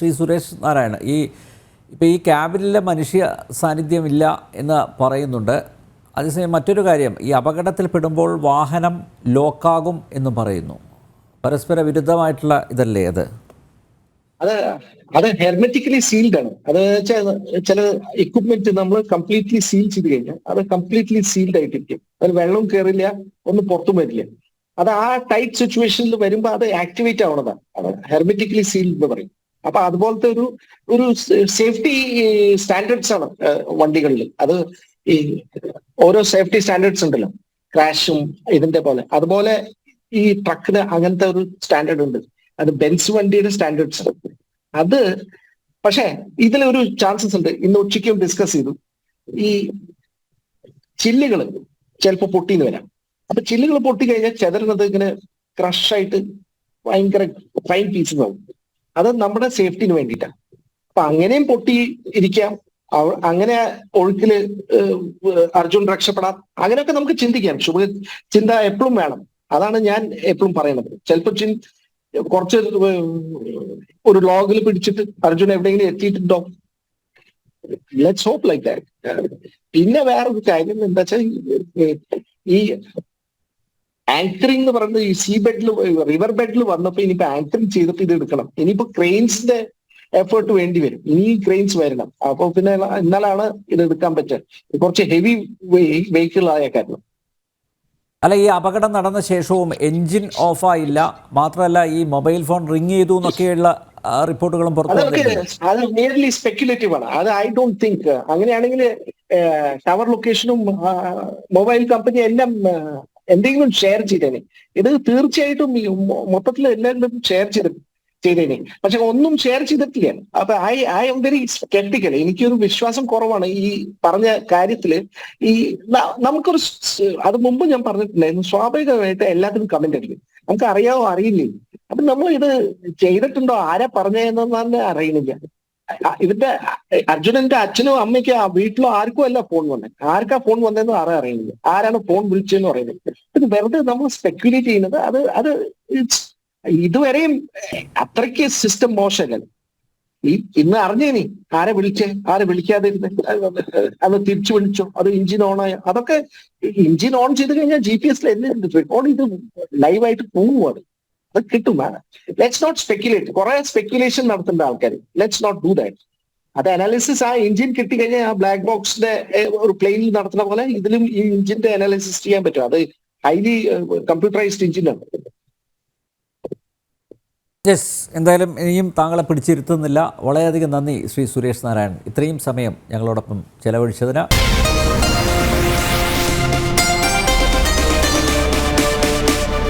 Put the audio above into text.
ശ്രീ സുരേഷ് നാരായണ, ഇപ്പോൾ ഈ ക്യാബിനിലെ മനുഷ്യ സാന്നിധ്യമില്ല എന്ന് പറയുന്നുണ്ട്. അതേസമയം മറ്റൊരു കാര്യം, ഈ അപകടത്തിൽപ്പെടുമ്പോൾ വാഹനം ലോക്കാകും എന്നും പറയുന്നു. പരസ്പര വിരുദ്ധമായിട്ടുള്ള ഇതല്ലേ അത്? അത് ഹെർമെറ്റിക്കലി സീൽഡ് ആണ്. അത് ചില എക്വിപ്മെന്റ് നമ്മൾ കംപ്ലീറ്റ്ലി സീൽ ചെയ്ത് കഴിഞ്ഞാൽ അത് കംപ്ലീറ്റ്ലി സീൽഡ് ആയിട്ടിരിക്കും. അത് വെള്ളവും കയറില്ല, ഒന്നും പുറത്തും വരില്ല. അത് ആ ടൈറ്റ് സിറ്റുവേഷനിൽ വരുമ്പോൾ അത് ആക്ടിവേറ്റ് ആവണതാണ്. അത് ഹെർമെറ്റിക്കലി സീൽഡ് എന്ന് പറയും. അപ്പൊ അതുപോലത്തെ ഒരു സേഫ്റ്റി സ്റ്റാൻഡേർഡ്സ് ആണ് വണ്ടികളിൽ. അത് ഈ ഓരോ സേഫ്റ്റി സ്റ്റാൻഡേർഡ്സ് ഉണ്ടല്ലോ, ക്രാഷും ഇതിന്റെ പോലെ. അതുപോലെ ഈ ട്രക്കിന് അങ്ങനത്തെ ഒരു സ്റ്റാൻഡേർഡ് ഉണ്ട്. അത് ബെൻസ് വണ്ടിയുടെ സ്റ്റാൻഡേർഡ്സ്. അത് പക്ഷേ ഇതിലൊരു ചാൻസസ് ഉണ്ട്. ഇന്ന് ഉച്ചയ്ക്കും ഡിസ്കസ് ചെയ്തു. ഈ ചില്ലുകൾ ചിലപ്പോൾ പൊട്ടിന്ന് വരാം. അപ്പൊ ചില്ലുകൾ പൊട്ടി കഴിഞ്ഞാൽ ചെതറുന്നത് ഇങ്ങനെ ക്രഷായിട്ട് ഭയങ്കര ഫൈൻ പീസസ് ആവും. അത് നമ്മുടെ സേഫ്റ്റിന് വേണ്ടിയിട്ടാണ്. അപ്പൊ അങ്ങനെയും പൊട്ടി ഇരിക്കാം. അങ്ങനെ ഒഴുക്കില് അർജുൻ രക്ഷപ്പെടാം. അങ്ങനെയൊക്കെ നമുക്ക് ചിന്തിക്കാം. ചിന്ത എപ്പോഴും വേണം. അതാണ് ഞാൻ എപ്പോഴും പറയുന്നത്. ചിലപ്പോൾ കുറച്ച് ഒരു ലോഗിൽ പിടിച്ചിട്ട് അർജുൻ എവിടെയെങ്കിലും എത്തിയിട്ടുണ്ടോ? Let's hope like that. പിന്നെ വേറൊരു കാര്യം എന്താ വെച്ചാൽ, ഈ ആങ്കറിംഗ് എന്ന് പറയുന്നത് ഈ സീ ബെഡിൽ, റിവർ ബെഡിൽ വന്നപ്പോ ഇനിയിപ്പോ ആങ്കറിംഗ് ചെയ്തിട്ട് ഇത് എടുക്കണം. ഇനിയിപ്പോ ക്രെയിൻസിന്റെ എഫേർട്ട് വേണ്ടി വരും. ഇനി ക്രെയിൻസ് വരണം. അപ്പൊ പിന്നെ എന്നാലാണ് ഇത് എടുക്കാൻ പറ്റുക. കുറച്ച് ഹെവി വെഹിക്കിൾ ആയ കാരണം. അല്ല, ഈ അപകടം നടന്ന ശേഷവും എൻജിൻ ഓഫായില്ല, മാത്രമല്ല ഈ മൊബൈൽ ഫോൺ റിങ് ചെയ്തു എന്നൊക്കെയുള്ള റിപ്പോർട്ടുകളും അത് നിയർലി സ്പെക്യുലേറ്റീവ് ആണ്. അത് ഐ ഡോണ്ട് തിങ്ക്. അങ്ങനെയാണെങ്കിൽ ടവർ ലൊക്കേഷനും മൊബൈൽ കമ്പനി എല്ലാം എന്തെങ്കിലും ഷെയർ ചെയ്തേനെ. ഇത് തീർച്ചയായിട്ടും മൊത്തത്തിൽ എല്ലാവരും ഷെയർ ചെയ്തേനെ. പക്ഷെ ഒന്നും ഷെയർ ചെയ്തിട്ടില്ല. അപ്പൊ ഐ എം വെരി സ്കെപ്റ്റിക്കൽ. എനിക്കൊരു വിശ്വാസം കുറവാണ് ഈ പറഞ്ഞ കാര്യത്തില്. ഈ നമുക്കൊരു അത് മുമ്പ് ഞാൻ പറഞ്ഞിട്ടുണ്ടായിരുന്നു, സ്വാഭാവികമായിട്ട് എല്ലാത്തിനും കമന്റ് അടിക്കും. നമുക്ക് അറിയാവോ അറിയില്ലേ. അപ്പൊ നമ്മൾ ഇത് ചെയ്തിട്ടുണ്ടോ, ആരാ പറഞ്ഞതെന്ന് തന്നെ അറിയണില്ല. ഇതിന്റെ അർജുനന്റെ അച്ഛനും അമ്മയ്ക്ക് വീട്ടിലോ ആർക്കും അല്ല ഫോൺ വന്നത്. ആർക്കാ ഫോൺ വന്നതെന്ന് അറിയുന്നില്ല. ആരാണ് ഫോൺ വിളിച്ചതെന്ന് പറയുന്നത്. ഇത് വെറുതെ നമ്മൾ സ്പെക്യുലേറ്റ് ചെയ്യുന്നത്. അത് ഇതുവരെയും അത്രയ്ക്ക് സിസ്റ്റം മോശമല്ല. ഇന്ന് അറിഞ്ഞേനി ആരെ വിളിച്ചേ, ആരെ വിളിക്കാതിരുന്നേ, അത് തിരിച്ചു വിളിച്ചോ, അത് എഞ്ചിൻ ഓൺ ആയോ. അതൊക്കെ എഞ്ചിൻ ഓൺ ചെയ്ത് കഴിഞ്ഞാൽ GPS എന്തുണ്ട് റെക്കോർഡ് ചെയ്ത് ലൈവായിട്ട് പോകുന്നത്. അത് കിട്ടും. Let's not speculate. കുറെ സ്പെക്യുലേഷൻ നടത്തേണ്ട ആൾക്കാർ. Let's not do that. അത് അനാലിസിസ് ആ എഞ്ചിൻ കിട്ടിക്കഴിഞ്ഞാൽ ആ ബ്ലാക്ക് ബോക്സിന്റെ ഒരു പ്ലെയിനിൽ നടത്തുന്ന പോലെ ഇതിലും ഈ എഞ്ചിന്റെ അനാലിസിസ് ചെയ്യാൻ പറ്റും. അത് ഹൈലി കമ്പ്യൂട്ടറൈസ്ഡ് എഞ്ചിനാണ്. യെസ്, എന്തായാലും ഇനിയും താങ്കളെ പിടിച്ചിരുത്തുന്നില്ല. വളരെയധികം നന്ദി ശ്രീ സുരേഷ് നാരായണൻ, ഇത്രയും സമയം ഞങ്ങളോടൊപ്പം ചെലവഴിച്ചതിന്.